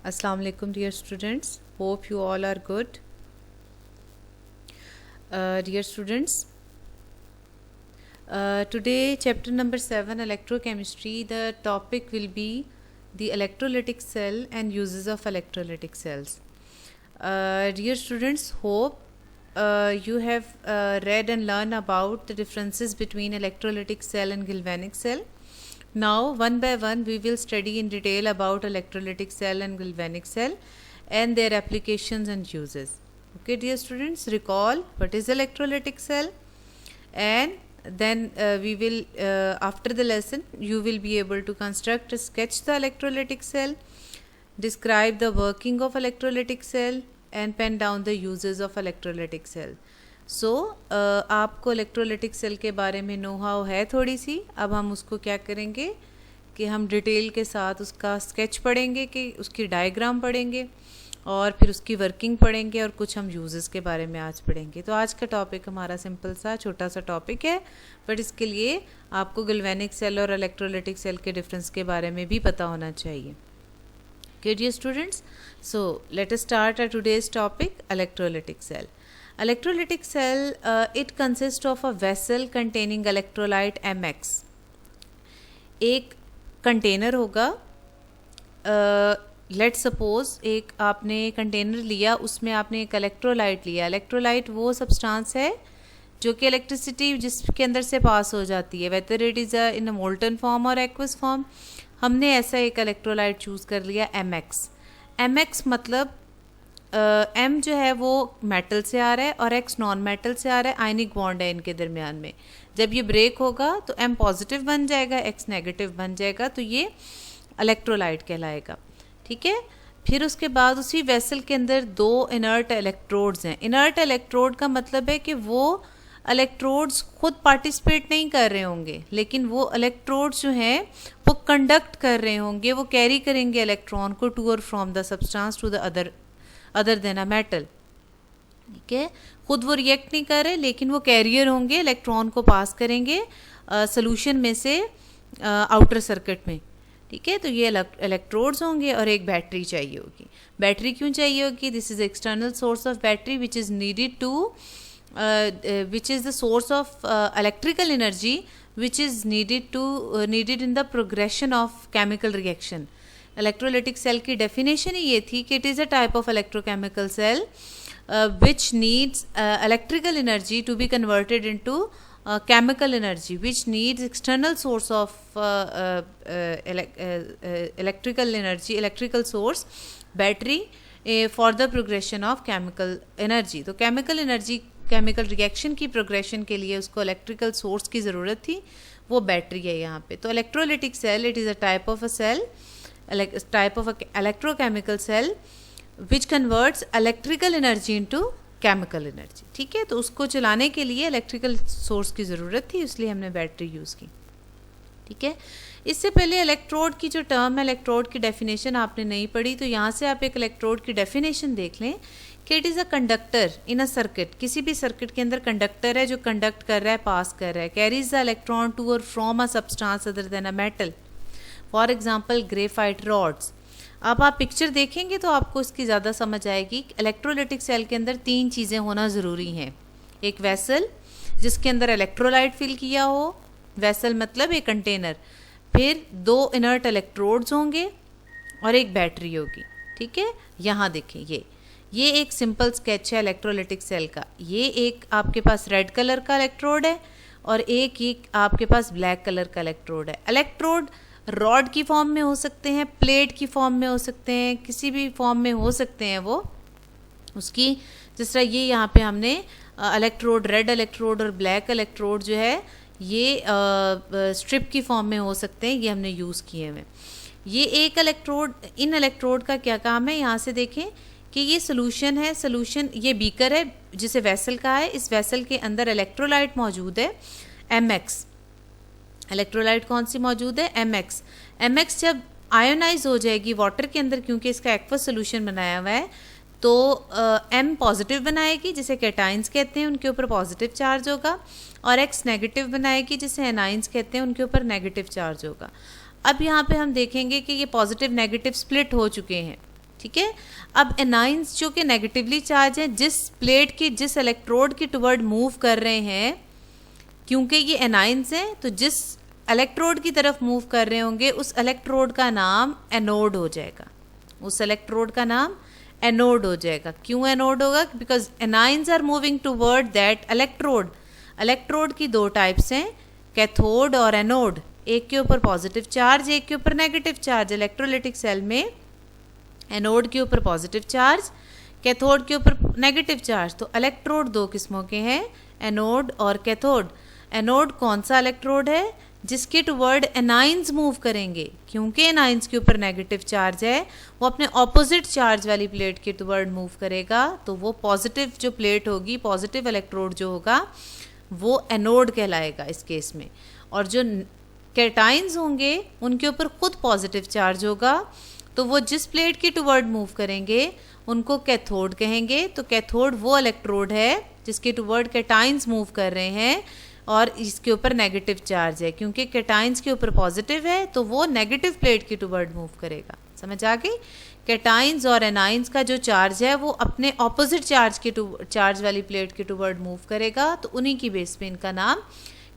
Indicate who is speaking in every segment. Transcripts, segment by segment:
Speaker 1: Assalamu alaikum dear students. Hope you all are good. Dear students, today chapter number 7 electrochemistry, the topic will be the electrolytic cell and uses of electrolytic cells. Dear students, hope you have read and learned about the differences between electrolytic cell and galvanic cell. Now, one by one, we will study in detail about electrolytic cell and galvanic cell and their applications and uses. Okay, dear students, recall what is electrolytic cell, and then we will, after the lesson, you will be able to construct a sketch the electrolytic cell, describe the working of electrolytic cell, and pen down the uses of electrolytic cell. सो आपको electrolytic cell के बारे में know how है थोड़ी सी. अब हम उसको क्या करेंगे कि हम डिटेल के साथ उसका स्केच पढ़ेंगे, कि उसकी डायग्राम पढ़ेंगे और फिर उसकी वर्किंग पढ़ेंगे और कुछ हम यूजेस के बारे में आज पढ़ेंगे. तो आज का टॉपिक हमारा सिंपल सा छोटा सा टॉपिक है, बट इसके लिए आपको गैल्वेनिक सेल और इलेक्ट्रोलिटिक सेल के डिफरेंस के बारे में भी पता होना चाहिए. Okay, dear students, so let us start our today's topic, electrolytic cell. Electrolytic cell, it consists of a vessel containing electrolyte Mx. एक कंटेनर होगा, लेट सपोज एक आपने कंटेनर लिया, उसमें आपने एक इलेक्ट्रोलाइट लिया. इलेक्ट्रोलाइट वो सब्सटेंस है जो कि इलेक्ट्रिसिटी जिसके अंदर से पास हो जाती है, whether it is in a molten form और एक्वस फॉर्म. हमने ऐसा एक इलेक्ट्रोलाइट चूज़ कर लिया Mx. Mx मतलब M जो है वो मेटल से आ रहा है और X नॉन मेटल से आ रहा है, आयनिक बॉन्ड है इनके दरमियान में. जब ये ब्रेक होगा तो M पॉजिटिव बन जाएगा, X नेगेटिव बन जाएगा, तो ये इलेक्ट्रोलाइट कहलाएगा. ठीक है. फिर उसके बाद उसी वेसल के अंदर दो इनर्ट इलेक्ट्रोड्स हैं. इनर्ट इलेक्ट्रोड का मतलब है कि वो इलेक्ट्रोड्स खुद पार्टिसिपेट नहीं कर रहे होंगे, लेकिन वो इलेक्ट्रोड्स जो हैं वो कंडक्ट कर रहे होंगे, वो कैरी करेंगे इलेक्ट्रॉन को टू और from the substance to the other than a metal. ठीक है. खुद वो रिएक्ट नहीं कर रहे, लेकिन वो कैरियर होंगे, इलेक्ट्रॉन को पास करेंगे सोल्यूशन में से आउटर सर्किट में. ठीक है. तो ये इलेक्ट्रोड्स होंगे और एक बैटरी चाहिए होगी. बैटरी क्यों चाहिए होगी? This is external source of battery which is needed to which is the source of electrical energy which is needed in the progression of chemical reaction. Electrolytic cell की definition ही ये थी कि it is a type of electrochemical cell which needs electrical energy to be converted into chemical energy, which needs external source of electrical energy, electrical source, battery, for the progression of chemical energy. तो chemical energy chemical reaction की progression के लिए उसको electrical source की ज़रूरत थी, वो battery है यहाँ पे. तो electrolytic cell, it is a type of a cell, type of a electrochemical cell which converts electrical energy into chemical energy. ठीक है. तो उसको चलाने के लिए इलेक्ट्रिकल सोर्स की ज़रूरत थी, इसलिए हमने बैटरी यूज़ की. ठीक है. इससे पहले इलेक्ट्रोड की जो टर्म है, इलेक्ट्रोड की डेफिनेशन आपने नहीं पढ़ी, तो यहाँ से आप एक इलेक्ट्रोड की डेफिनेशन देख लें कि it is a conductor in a circuit. किसी भी सर्किट के अंदर कंडक्टर है जो कंडक्ट कर रहा है, पास कर रहा है, कैरीज द इलेक्ट्रॉन टू और from a substance other than a metal. For example graphite rods. अब आप पिक्चर देखेंगे तो आपको इसकी ज़्यादा समझ आएगी. इलेक्ट्रोलिटिक सेल के अंदर तीन चीज़ें होना ज़रूरी हैं. एक वेसल जिसके अंदर इलेक्ट्रोलाइट फिल किया हो, वेसल मतलब एक कंटेनर. फिर दो इनर्ट इलेक्ट्रोड्स होंगे और एक बैटरी होगी. ठीक है. यहाँ देखें, ये एक सिंपल स्केच है इलेक्ट्रोलिटिक सेल का. ये एक आपके पास रेड कलर का इलेक्ट्रोड है और एक आपके पास ब्लैक कलर का इलेक्ट्रोड है. इलेक्ट्रोड रॉड की फॉर्म में हो सकते हैं, प्लेट की फॉर्म में हो सकते हैं, किसी भी फॉर्म में हो सकते हैं वो उसकी. जिस तरह ये यहाँ पे हमने इलेक्ट्रोड, रेड इलेक्ट्रोड और ब्लैक इलेक्ट्रोड जो है ये स्ट्रिप की फॉर्म में हो सकते हैं, ये हमने यूज़ किए हुए. ये एक इलेक्ट्रोड, इन इलेक्ट्रोड का क्या काम है, यहाँ से देखें कि ये सोल्यूशन है. सोल्यूशन ये बीकर है जिसे वेसल कहा है. इस वेसल के अंदर इलेक्ट्रोलाइट मौजूद है Mx. इलेक्ट्रोलाइट कौन सी मौजूद है? Mx. Mx जब आयोनाइज हो जाएगी वाटर के अंदर, क्योंकि इसका एक्वस सोल्यूशन बनाया हुआ है, तो M पॉजिटिव बनाएगी जिसे कैटाइंस कहते हैं, उनके ऊपर पॉजिटिव चार्ज होगा, और X नेगेटिव बनाएगी जिसे एनाइंस कहते हैं, उनके ऊपर नेगेटिव चार्ज होगा. अब यहाँ पे हम देखेंगे कि ये पॉजिटिव नेगेटिव स्प्लिट हो चुके हैं. ठीक है। अब एनाइंस जो कि नेगेटिवली चार्ज हैं, जिस प्लेट की जिस इलेक्ट्रोड की टुवर्ड मूव कर रहे हैं, क्योंकि ये एनाइंस हैं तो जिस इलेक्ट्रोड की तरफ मूव कर रहे होंगे उस इलेक्ट्रोड का नाम एनोड हो जाएगा, उस इलेक्ट्रोड का नाम एनोड हो जाएगा। क्यों एनोड होगा? Because anions are moving toward that electrode. Electrode की दो टाइप्स हैं, कैथोड और एनोड। एक के ऊपर पॉजिटिव चार्ज, एक के ऊपर नेगेटिव चार्ज। इलेक्ट्रोलिटिक सेल में एनोड के ऊपर पॉजिटिव चार्ज, कैथोड के ऊपर नेगेटिव चार्ज। तो इलेक्ट्रोड दो किस्मों के हैं, एनोड और कैथोड। एनोड कौन सा इलेक्ट्रोड है? जिसके टुवर्ड एनाइंस मूव करेंगे, क्योंकि एनाइंस के ऊपर नेगेटिव चार्ज है, वो अपने ऑपोजिट चार्ज वाली प्लेट के टुवर्ड मूव करेगा, तो वो पॉजिटिव जो प्लेट होगी, पॉजिटिव इलेक्ट्रोड जो होगा वो एनोड कहलाएगा इस केस में। और जो कैटाइंस होंगे उनके ऊपर खुद पॉजिटिव चार्ज होगा, तो वो जिस प्लेट के टुवर्ड मूव करेंगे उनको कैथोड कहेंगे। तो कैथोड वो इलेक्ट्रोड है जिसके टुवर्ड कैटाइंस मूव कर रहे हैं और इसके ऊपर नेगेटिव चार्ज है, क्योंकि कैटाइंस के ऊपर पॉजिटिव है तो वो नेगेटिव प्लेट के टुवर्ड मूव करेगा। समझ आ गई? कैटाइंस और एनाइंस का जो चार्ज है वो अपने ऑपोजिट चार्ज वाली प्लेट के टुवर्ड मूव करेगा, तो उन्हीं की बेस पे इनका नाम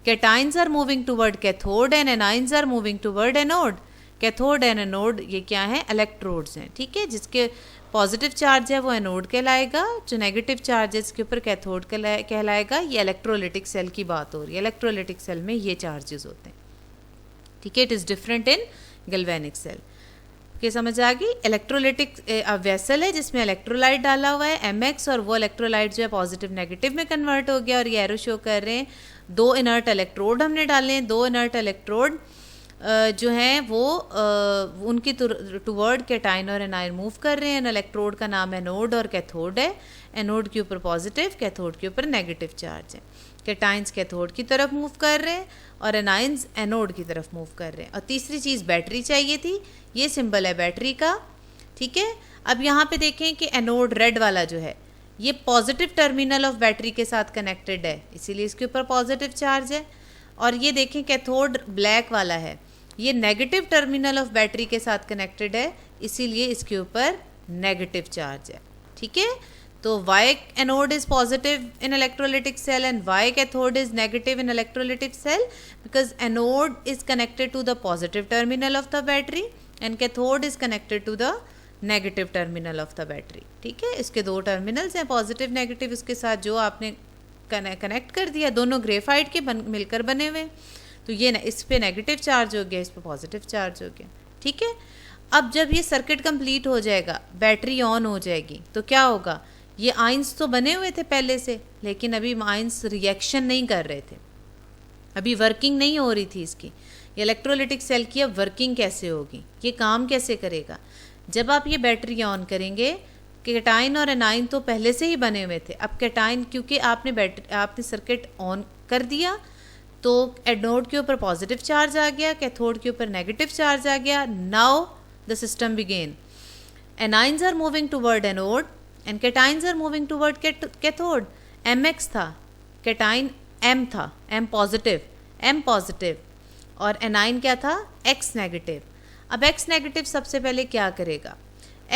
Speaker 1: cations are moving toward cathode and anions are moving toward anode. Cathode and anode ये क्या है? इलेक्ट्रोड्स हैं, ठीक है। जिसके पॉजिटिव चार्ज है वो एनोड कहलाएगा, जो नेगेटिव चार्ज है इसके ऊपर कैथोड कहलाएगा। ये इलेक्ट्रोलिटिक सेल की बात हो रही है। इलेक्ट्रोलिटिक सेल में ये चार्जेस होते हैं, ठीक है। It is different in galvanic cell. ये समझ आ गई? इलेक्ट्रोलिटिक वेसल है जिसमें इलेक्ट्रोलाइट डाला हुआ है Mx, और वो इलेक्ट्रोलाइट जो है पॉजिटिव नेगेटिव में कन्वर्ट हो गया, और ये एरो शो कर रहे हैं दो इनर्ट इलेक्ट्रोड हमने डाले हैं। दो इनर्ट इलेक्ट्रोड जो हैं वो उनकी टुवर्ड कैटाइन और एनाइन मूव कर रहे हैं। इलेक्ट्रोड का नाम एनोड और कैथोड है। एनोड के ऊपर पॉजिटिव, कैथोड के ऊपर नेगेटिव चार्ज है। कैटाइंस कैथोड की तरफ मूव कर रहे हैं और एनाइंस एनोड की तरफ मूव कर रहे हैं। और तीसरी चीज़ बैटरी चाहिए थी, ये सिंबल है बैटरी का, ठीक है। अब यहाँ पे देखें कि एनोड रेड वाला जो है ये पॉजिटिव टर्मिनल ऑफ बैटरी के साथ कनेक्टेड है, इसीलिए इसके ऊपर पॉजिटिव चार्ज है। और ये देखें कैथोड ब्लैक वाला है, ये नेगेटिव टर्मिनल ऑफ बैटरी के साथ कनेक्टेड है, इसीलिए इसके ऊपर नेगेटिव चार्ज है, ठीक है। तो Y anode is positive in electrolytic cell and Y cathode is negative in electrolytic cell because anode is connected to the positive terminal of the battery and cathode is connected to the negative terminal of the battery, ठीक है। इसके दो terminals हैं, positive negative. इसके साथ जो आपने connect कर दिया, दोनों ग्रेफाइट के मिलकर बने हुए, तो ये इस पे नेगेटिव चार्ज हो गया, इस पे पॉजिटिव चार्ज हो गया, ठीक है। अब जब ये सर्किट कंप्लीट हो जाएगा, बैटरी ऑन हो जाएगी, तो क्या होगा? ये आइंस तो बने हुए थे पहले से, लेकिन अभी आइंस रिएक्शन नहीं कर रहे थे, अभी वर्किंग नहीं हो रही थी इसकी। ये इलेक्ट्रोलिटिक सेल की अब वर्किंग कैसे होगी, ये काम कैसे करेगा? जब आप ये बैटरी ऑन करेंगे, कैटाइन और एनाइन तो पहले से ही बने हुए थे। अब कैटाइन, क्योंकि आपने सर्किट ऑन कर दिया, तो एनोड के ऊपर पॉजिटिव चार्ज आ गया, कैथोड के ऊपर नेगेटिव चार्ज आ गया। Now the system begin. Anions are moving toward anode and cations are moving toward cathode. Mx था, कैटाइन M था, M पॉजिटिव, और एनाइन क्या था? X negative. अब X नेगेटिव सबसे पहले क्या करेगा?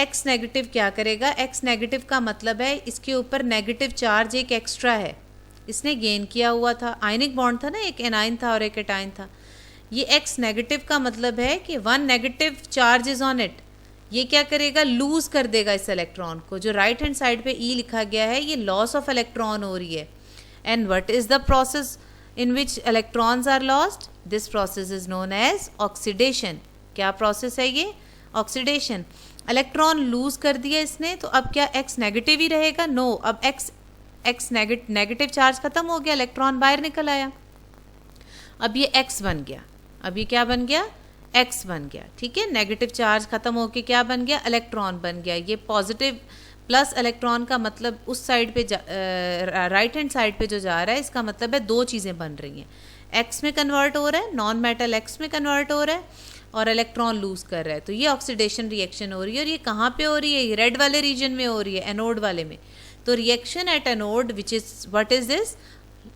Speaker 1: X नेगेटिव क्या करेगा? X नेगेटिव का मतलब है इसके ऊपर नेगेटिव चार्ज एक एक्स्ट्रा है, इसने गेन किया हुआ था। आयनिक बॉन्ड था ना, एक एनाइन था और एक कैटाइन था। ये X नेगेटिव का मतलब है कि one negative charge is on it. ये क्या करेगा? लूज कर देगा इस इलेक्ट्रॉन को। जो राइट हैंड साइड पे E लिखा गया है, ये लॉस ऑफ इलेक्ट्रॉन हो रही है। And what is the process in which electrons are lost? This process is known as oxidation. क्या प्रोसेस है ये? ऑक्सीडेशन। इलेक्ट्रॉन लूज कर दिया इसने, तो अब क्या X नेगेटिव ही रहेगा? नो, अब X नेगेटिव चार्ज खत्म हो गया, इलेक्ट्रॉन बाहर निकल आया। अब ये X बन गया। अब ये क्या बन गया? X बन गया, ठीक है। नेगेटिव चार्ज खत्म होके क्या बन गया? इलेक्ट्रॉन बन गया। ये पॉजिटिव प्लस इलेक्ट्रॉन का मतलब उस साइड पे राइट हैंड साइड पे जो जा रहा है, इसका मतलब है दो चीज़ें बन रही हैं। X में कन्वर्ट हो रहा है, नॉन मेटल X में कन्वर्ट हो रहा है, और इलेक्ट्रॉन लूज कर रहा है। तो ये ऑक्सीडेशन रिएक्शन हो रही है। और ये कहाँ पे हो रही है? ये रेड वाले रीजन में हो रही है, एनोड वाले में। तो reaction at anode which is what is this?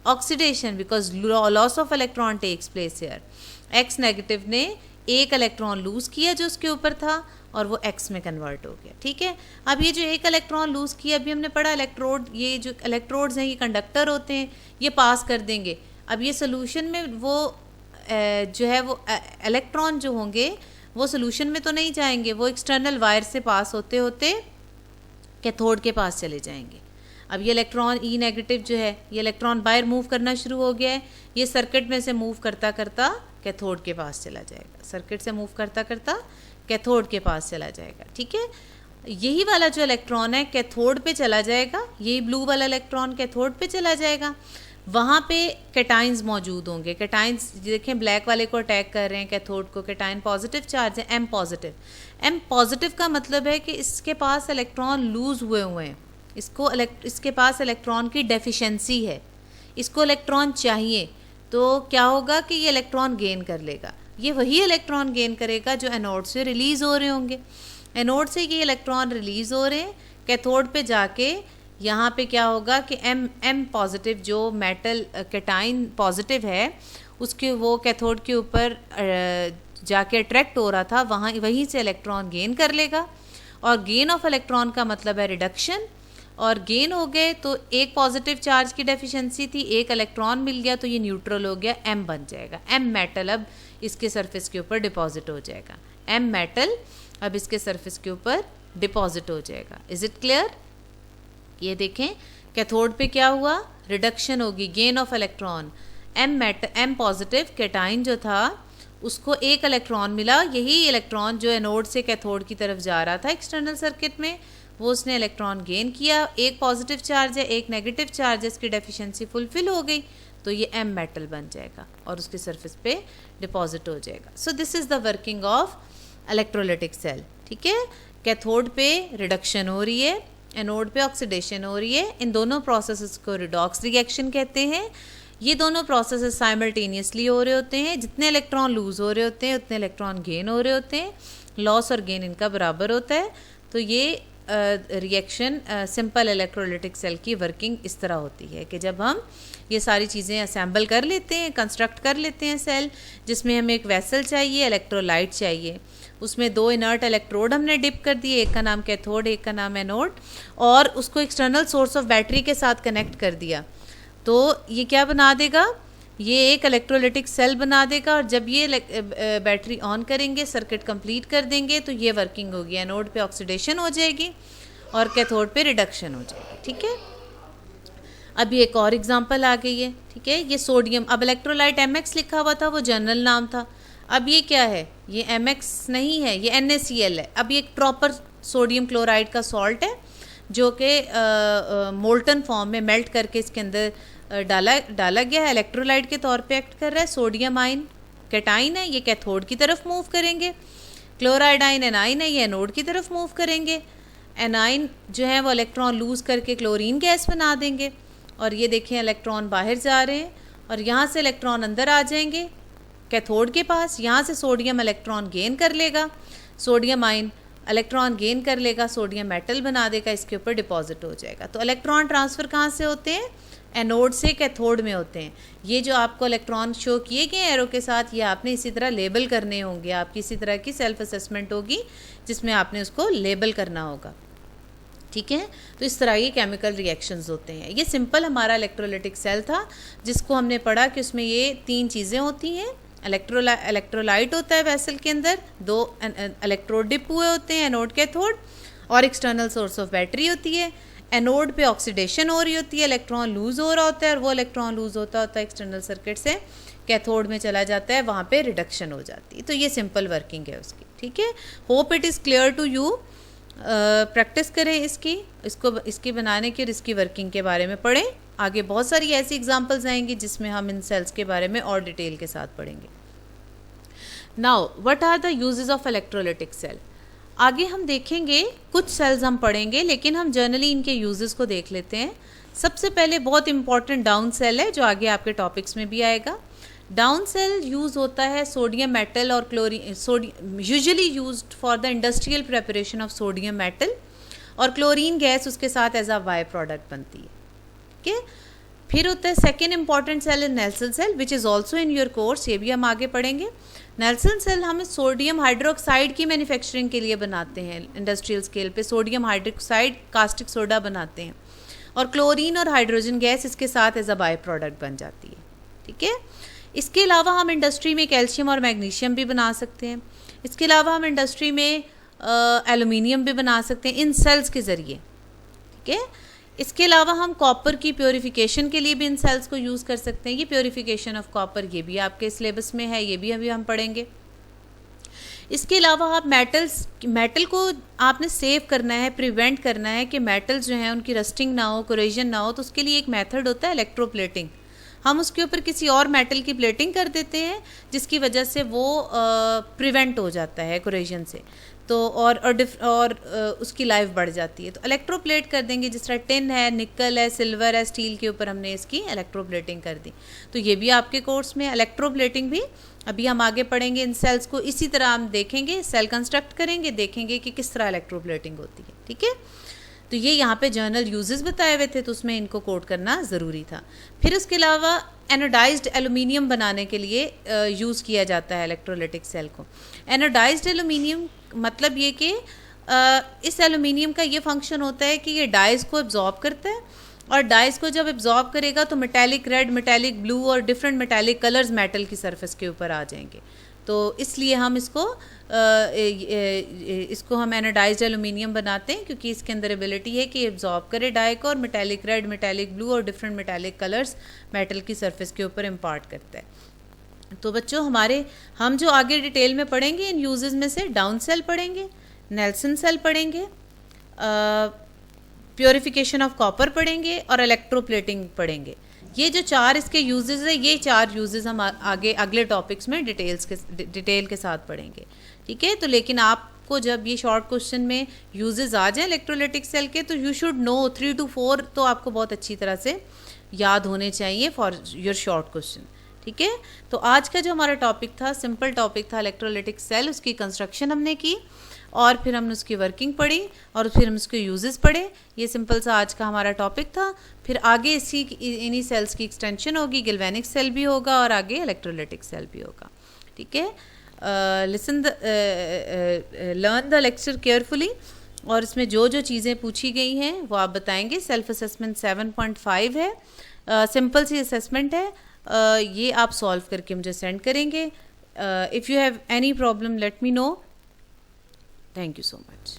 Speaker 1: Oxidation, because loss of electron takes place here. X negative ने एक इलेक्ट्रॉन लूज किया जो उसके ऊपर था, और वो x में कन्वर्ट हो गया। ठीक है, अब ये जो एक इलेक्ट्रॉन लूज़ किया, अभी हमने पढ़ा इलेक्ट्रोड, ये जो इलेक्ट्रोड्स हैं ये कंडक्टर होते हैं, ये पास कर देंगे। अब ये सोल्यूशन में वो जो है वो इलेक्ट्रॉन जो होंगे वो सोल्यूशन में तो नहीं जाएंगे, वो एक्सटर्नल वायर से पास होते होते कैथोड के पास चले जाएंगे। अब ये इलेक्ट्रॉन ई नेगेटिव जो है, ये इलेक्ट्रॉन बाहर मूव करना शुरू हो गया है, ये सर्किट में से मूव करता करता कैथोड के पास चला जाएगा, सर्किट से मूव करता करता कैथोड के पास चला जाएगा। ठीक है, यही वाला जो इलेक्ट्रॉन है कैथोड पे चला जाएगा, यही ब्लू वाला इलेक्ट्रॉन कैथोड पे चला जाएगा। वहाँ पे कैटाइंस मौजूद होंगे, कैटाइंस देखें ब्लैक वाले को अटैक कर रहे हैं कैथोड को, कैटाइन पॉजिटिव चार्ज है, एम पॉजिटिव। एम पॉजिटिव का मतलब है कि इसके पास इलेक्ट्रॉन लूज़ हुए हैं, इसके पास इलेक्ट्रॉन की डेफिशिएंसी है, इसको इलेक्ट्रॉन चाहिए, तो क्या होगा कि ये इलेक्ट्रॉन गेन कर लेगा। ये वही इलेक्ट्रॉन गेन करेगा जो एनोड से रिलीज़ हो रहे होंगे। एनोड से ये इलेक्ट्रॉन रिलीज़ हो रहे हैं, कैथोड पे जाके यहाँ पे क्या होगा कि एम पॉजिटिव जो मेटल कैटाइन पॉजिटिव है उसके वो कैथोड के ऊपर जाके अट्रैक्ट हो रहा था, वहीं से इलेक्ट्रॉन गेन कर लेगा। और गेन ऑफ इलेक्ट्रॉन का मतलब है रिडक्शन, और गेन हो गए तो एक पॉजिटिव चार्ज की डेफिशिएंसी थी, एक इलेक्ट्रॉन मिल गया तो ये न्यूट्रल हो गया, एम बन जाएगा। एम मेटल अब इसके सरफेस के ऊपर डिपॉजिट हो जाएगा, एम मेटल अब इसके सरफेस के ऊपर डिपॉजिट हो जाएगा। Is it clear? ये देखें कैथोड पे क्या हुआ, रिडक्शन होगी, gain of electron. M positive cation जो था उसको एक इलेक्ट्रॉन मिला, यही इलेक्ट्रॉन जो एनोड से कैथोड की तरफ जा रहा था एक्सटर्नल सर्किट में, वो उसने इलेक्ट्रॉन गेन किया। एक पॉजिटिव चार्ज है, एक नेगेटिव चार्ज है, इसकी डेफिशिएंसी फुलफिल हो गई तो ये एम मेटल बन जाएगा और उसके सरफेस पे डिपॉजिट हो जाएगा। So this is the working of electrolytic cell. ठीक है, कैथोड पे रिडक्शन हो रही है, एनोड पे ऑक्सीडेशन हो रही है, इन दोनों प्रोसेसेस को रिडॉक्स रिएक्शन कहते हैं। ये दोनों प्रोसेसेस साइमल्टेनियसली हो रहे होते हैं, जितने इलेक्ट्रॉन लूज़ हो रहे होते हैं उतने इलेक्ट्रॉन गेन हो रहे होते हैं, लॉस और गेन इनका बराबर होता है। तो ये रिएक्शन सिंपल इलेक्ट्रोलाइटिक सेल की वर्किंग इस तरह होती है कि जब हम ये सारी चीज़ें असेंबल कर लेते हैं, कंस्ट्रक्ट कर लेते हैं सेल, जिसमें हमें एक वेसल चाहिए, इलेक्ट्रोलाइट चाहिए, उसमें दो इनर्ट इलेक्ट्रोड हमने डिप कर दिए, एक का नाम कैथोड एक का नाम एनोड, और उसको एक्सटर्नल सोर्स ऑफ बैटरी के साथ कनेक्ट कर दिया, तो ये क्या बना देगा, ये एक इलेक्ट्रोलाइटिक सेल बना देगा। और जब ये बैटरी ऑन करेंगे, सर्किट कंप्लीट कर देंगे, तो ये वर्किंग होगी, एनोड पे ऑक्सीडेशन हो जाएगी और कैथोड पे रिडक्शन हो जाएगी। ठीक है, अभी एक और एग्जांपल आ गई है। ठीक है, ये सोडियम, अब इलेक्ट्रोलाइट MX लिखा हुआ था, वो जनरल नाम था, अब ये क्या है, ये MX नहीं है, ये NaCl है। अब ये एक प्रॉपर सोडियम क्लोराइड का सॉल्ट है जो कि मोल्टन फॉर्म में मेल्ट करके इसके अंदर डाला गया है, इलेक्ट्रोलाइट के तौर पे एक्ट कर रहा है। सोडियम आयन कैटाइन है, ये कैथोड की तरफ मूव करेंगे, क्लोराइड आयन एनाइन है, ये एनोड की तरफ मूव करेंगे। एनाइन जो है वो इलेक्ट्रॉन लूज़ करके क्लोरीन गैस बना देंगे, और ये देखें इलेक्ट्रॉन बाहर जा रहे हैं और यहाँ से इलेक्ट्रॉन अंदर आ जाएंगे कैथोड के पास, यहाँ से सोडियम इलेक्ट्रॉन गेन कर लेगा, सोडियम आयन इलेक्ट्रॉन गेन कर लेगा, सोडियम मेटल बना देगा, इसके ऊपर डिपॉजिट हो जाएगा। तो इलेक्ट्रॉन ट्रांसफ़र कहाँ से होते हैं, एनोड से कैथोड में होते हैं। ये जो आपको इलेक्ट्रॉन शो किए गए एरो के साथ, ये आपने इसी तरह लेबल करने होंगे, आपकी इसी तरह की सेल्फ असेसमेंट होगी जिसमें आपने उसको लेबल करना होगा। ठीक है, तो इस तरह ये केमिकल रिएक्शंस होते हैं। ये सिंपल हमारा इलेक्ट्रोलाइटिक सेल था जिसको हमने पढ़ा कि उसमें ये तीन चीज़ें होती हैं, इलेक्ट्रोलाइट होता है वेसल के अंदर, दो इलेक्ट्रोड डिप हुए होते हैं, एनोड कैथोड, और एक्सटर्नल सोर्स ऑफ बैटरी होती है। एनोड पे ऑक्सीडेशन हो रही होती है, इलेक्ट्रॉन लूज़ हो रहा होता है, और वो इलेक्ट्रॉन लूज़ होता है एक्सटर्नल सर्किट से कैथोड में चला जाता है, वहाँ पे रिडक्शन हो जाती है। तो ये सिंपल वर्किंग है उसकी। ठीक है, hope it is clear to you. Practice करें इसकी बनाने की और इसकी वर्किंग के बारे में पढ़ें। आगे बहुत सारी ऐसी एग्जांपल्स आएंगी जिसमें हम इन सेल्स के बारे में और डिटेल के साथ पढ़ेंगे। Now what are the uses of electrolytic cell. आगे हम देखेंगे, कुछ सेल्स हम पढ़ेंगे लेकिन हम जनरली इनके यूजेस को देख लेते हैं। सबसे पहले बहुत इंपॉर्टेंट डाउन सेल है जो आगे आपके टॉपिक्स में भी आएगा। डाउन सेल यूज़ होता है सोडियम मेटल और chlorine, usually used for the industrial preparation of sodium metal, और क्लोरीन गैस उसके साथ एज अ बाय प्रोडक्ट बनती है। ठीक है, फिर होता है second important cell is Nelson cell which is also in your course, ये भी हम आगे पढ़ेंगे। नेल्सन सेल हम सोडियम हाइड्रोक्साइड की मैन्युफैक्चरिंग के लिए बनाते हैं, इंडस्ट्रियल स्केल पे सोडियम हाइड्रोक्साइड कास्टिक सोडा बनाते हैं, और क्लोरीन और हाइड्रोजन गैस इसके साथ एज अ बाय प्रोडक्ट बन जाती है, ठीक है। इसके अलावा हम इंडस्ट्री में कैल्शियम और मैग्नीशियम भी बना सकते हैं। इसके अलावा हम इंडस्ट्री में एल्युमिनियम भी बना सकते हैं इन सेल्स के ज़रिए, ठीक है। इसके अलावा हम कॉपर की प्योरीफिकेशन के लिए भी इन सेल्स को यूज़ कर सकते हैं। ये प्योरीफिकेशन ऑफ कॉपर, ये भी आपके सिलेबस में है, ये भी अभी हम पढ़ेंगे। इसके अलावा आप मेटल को आपने सेव करना है, प्रिवेंट करना है कि मेटल्स जो हैं उनकी रस्टिंग ना हो, कोरेजन ना हो, तो उसके लिए एक मेथड होता है इलेक्ट्रोप्लेटिंग। हम उसके ऊपर किसी और मेटल की प्लेटिंग कर देते हैं जिसकी वजह से वो प्रिवेंट हो जाता है कोरेजन से, तो और उसकी लाइफ बढ़ जाती है। तो इलेक्ट्रोप्लेट कर देंगे, जिस तरह टिन है, निकल है, सिल्वर है, स्टील के ऊपर हमने इसकी इलेक्ट्रोप्लेटिंग कर दी। तो ये भी आपके कोर्स में इलेक्ट्रोप्लेटिंग भी अभी हम आगे पढ़ेंगे। इन सेल्स को इसी तरह हम देखेंगे, सेल कंस्ट्रक्ट करेंगे, देखेंगे कि किस तरह इलेक्ट्रोप्लेटिंग होती है, ठीक है। तो ये यहाँ पे जर्नल यूजेस बताए हुए थे, तो उसमें इनको कोट करना ज़रूरी था। फिर उसके अलावा एनोडाइज्ड एल्युमिनियम बनाने के लिए यूज़ किया जाता है इलेक्ट्रोलिटिक सेल को। एनोडाइज्ड एल्युमिनियम मतलब ये कि इस एल्युमिनियम का ये फंक्शन होता है कि ये डाइज को एब्जॉर्ब करता है, और डाइज को जब एब्जॉर्ब करेगा तो मेटालिक रेड, मेटालिक ब्लू और डिफरेंट मेटालिक कलर्स मेटल की सरफेस के ऊपर आ जाएंगे। तो इसलिए हम इसको हम एनोडाइज्ड एल्युमिनियम बनाते हैं, क्योंकि इसके अंदर एबिलिटी है कि एब्जॉर्ब करे डाई को, और मेटालिक रेड, मेटालिक ब्लू और डिफरेंट मेटालिक कलर्स मेटल की सरफेस के ऊपर इम्पार्ट करता है। तो बच्चों हम जो आगे डिटेल में पढ़ेंगे इन यूजेस में से डाउन सेल पढ़ेंगे, नेल्सन सेल पढ़ेंगे, प्योरीफिकेशन ऑफ कॉपर पढ़ेंगे और इलेक्ट्रोप्लेटिंग पढ़ेंगे। ये जो 4 इसके यूजेस है, ये 4 यूजेस हम आगे अगले टॉपिक्स में डिटेल के साथ पढ़ेंगे, ठीक है। तो लेकिन आपको जब ये शॉर्ट क्वेश्चन में यूजेस आ जाए इलेक्ट्रोलाइटिक सेल के, तो यू शुड नो 3 to 4 तो आपको बहुत अच्छी तरह से याद होने चाहिए फॉर योर शॉर्ट क्वेश्चन, ठीक है। तो आज का जो हमारा टॉपिक था, सिंपल टॉपिक था इलेक्ट्रोलाइटिक सेल, उसकी कंस्ट्रक्शन हमने की, और फिर हमने उसकी वर्किंग पढ़ी, और फिर हम उसके यूजेस पढ़े। ये सिंपल सा आज का हमारा टॉपिक था। फिर आगे इन्हीं सेल्स की एक्सटेंशन होगी, गैल्वेनिक सेल भी होगा और आगे इलेक्ट्रोलाइटिक सेल भी होगा, ठीक है। लर्न द लेक्चर केयरफुली, और इसमें जो जो चीज़ें पूछी गई हैं वो आप बताएंगे। सेल्फ असेसमेंट 7.5 है, सिंपल सी असेसमेंट है, ये आप सॉल्व करके मुझे सेंड करेंगे। If you have any problem let me know. Thank you so much.